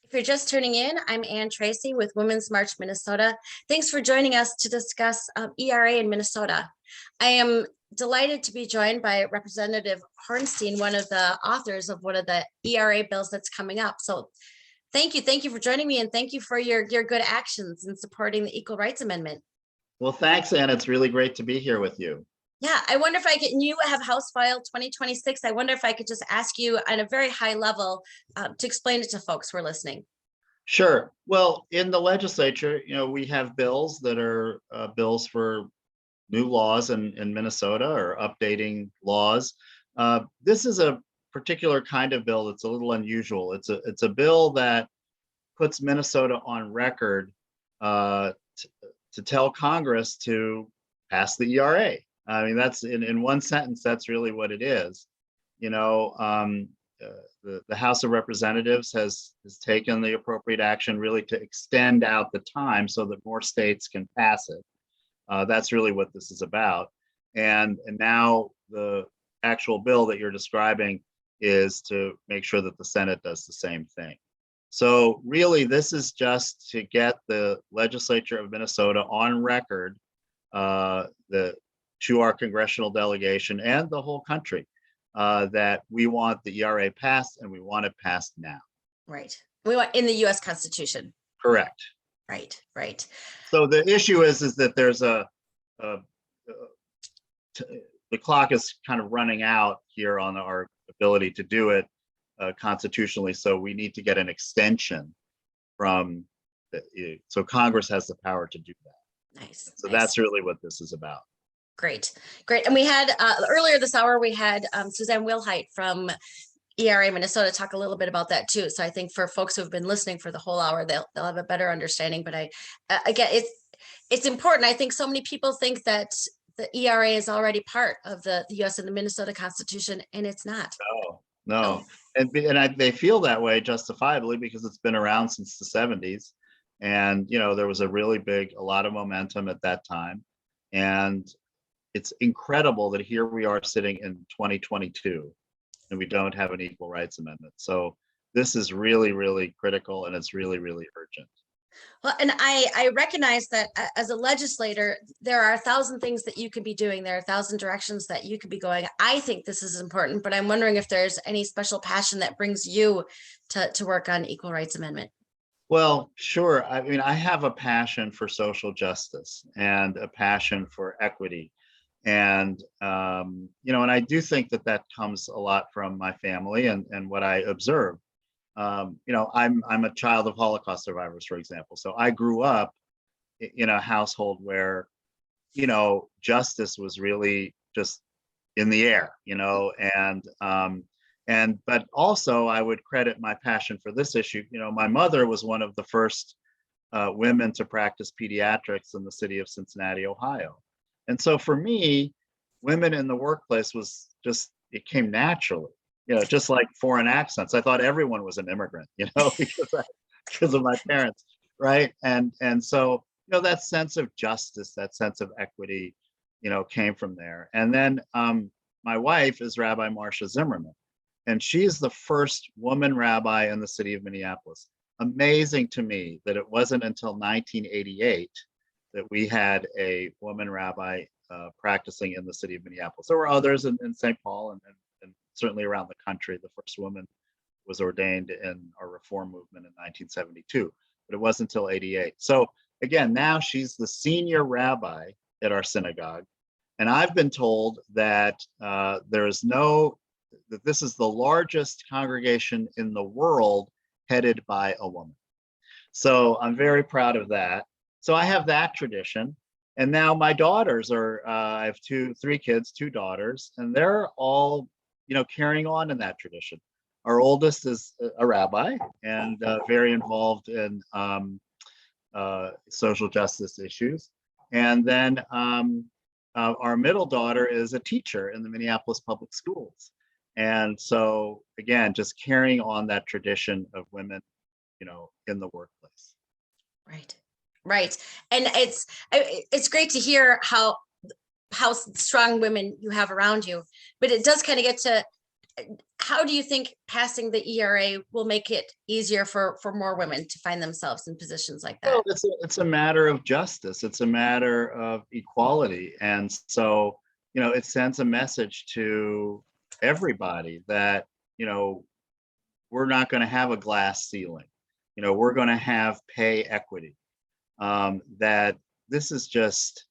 If you're just tuning in, I'm Ann Treacy with Women's March Minnesota. Thanks for joining us to discuss ERA in Minnesota. I am delighted to be joined by Representative Hornstein, one of the authors of one of the ERA bills that's coming up. So thank you for joining me, and thank you for your good actions in supporting the Equal Rights Amendment. Well, thanks, Ann. It's really great to be here with you. Yeah, I wonder if I could, you have House File 2026. I wonder if I could just ask you on a very high level to explain it to folks who are listening. Sure. Well, in the legislature, we have bills that are bills for new laws in Minnesota or updating laws. This is a particular kind of bill that's a little unusual. It's a bill that puts Minnesota on record to tell Congress to pass the ERA. I mean, that's in one sentence, that's really what it is. The House of Representatives has taken the appropriate action really to extend out the time so that more states can pass it. That's really what this is about. And now the actual bill that you're describing is to make sure that the Senate does the same thing. So really, this is just to get the legislature of Minnesota on record to our congressional delegation and the whole country that we want the ERA passed, and we want it passed now. Right. We want in the U.S. Constitution. Correct. Right. So the issue is that there's the clock is kind of running out here on our ability to do it constitutionally. So we need to get an extension from so Congress has the power to do that. Nice. So that's really what this is about. Great. And we had earlier this hour, we had Suzann Willhite from ERA Minnesota talk a little bit about that too. So I think for folks who've been listening for the whole hour, they'll have a better understanding. But again, it's important. I think so many people think that the ERA is already part of the U.S. and the Minnesota Constitution, and it's not. No. And they feel that way justifiably because it's been around since the 70s. And, there was a lot of momentum at that time. And it's incredible that here we are sitting in 2022 and we don't have an equal rights amendment. So this is really, really critical, and it's really, really urgent. Well, and I recognize that as a legislator, there are 1,000 things that you could be doing. There are 1,000 directions that you could be going. I think this is important, but I'm wondering if there's any special passion that brings you to work on equal rights amendment. Well, sure. I mean, I have a passion for social justice and a passion for equity. And, and I do think that comes a lot from my family and what I observe. I'm a child of Holocaust survivors, for example. So I grew up in a household where, justice was really just in the air, but also I would credit my passion for this issue. My mother was one of the first women to practice pediatrics in the city of Cincinnati, Ohio. And so for me, women in the workplace it came naturally, just like foreign accents. I thought everyone was an immigrant, because of my parents, right? And so, that sense of justice, that sense of equity, came from there. And then my wife is Rabbi Marcia Zimmerman, and she's the first woman rabbi in the city of Minneapolis. Amazing to me that it wasn't until 1988 that we had a woman rabbi practicing in the city of Minneapolis. There were others in St. Paul and certainly around the country. The first woman was ordained in our reform movement in 1972, but it wasn't until 88. So again, now she's the senior rabbi at our synagogue. And I've been told that that this is the largest congregation in the world headed by a woman. So I'm very proud of that. So I have that tradition. And now my daughters I have three kids, 2 daughters, and they're all, carrying on in that tradition. Our oldest is a rabbi and very involved in social justice issues. And then our middle daughter is a teacher in the Minneapolis public schools. And so again, just carrying on that tradition of women, in the workplace. Right. And it's great to hear how strong women you have around you, but it does kind of get to how do you think passing the ERA will make it easier for more women to find themselves in positions like that? Well, it's a matter of justice. It's a matter of equality. And so, it sends a message to everybody that, we're not going to have a glass ceiling. We're going to have pay equity. That this is just,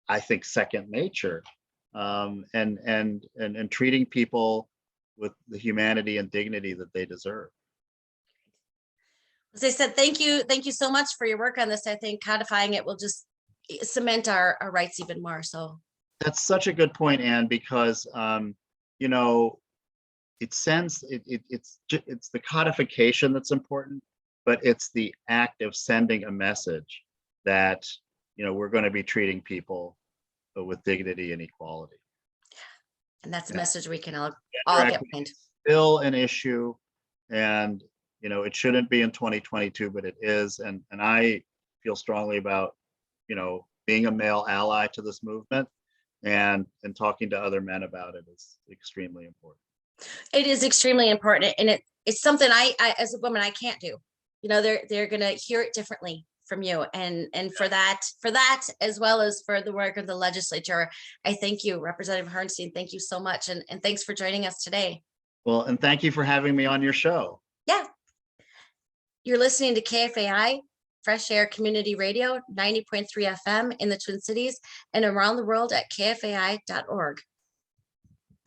I think, second nature. And treating people with the humanity and dignity that they deserve. As I said, thank you so much for your work on this. I think codifying it will just cement our rights even more. So That's such a good point, Ann, because it sends it's the codification that's important, but it's the act of sending a message that we're going to be treating people with dignity and equality. and that's a message we can all Gender get equity behind. is still an issue, and it shouldn't be in 2022, but it is, and I feel strongly about being a male ally to this movement, and talking to other men about it is extremely important. It is extremely important, and it's something I as a woman I can't do. They're gonna hear it differently from you, and for that as well as for the work of the legislature, I thank you, Representative Hornstein. Thank you so much, and thanks for joining us today. Well, and thank you for having me on your show. Yeah, you're listening to KFAI Fresh Air Community Radio, 90.3 FM in the Twin Cities and around the world at kfai.org.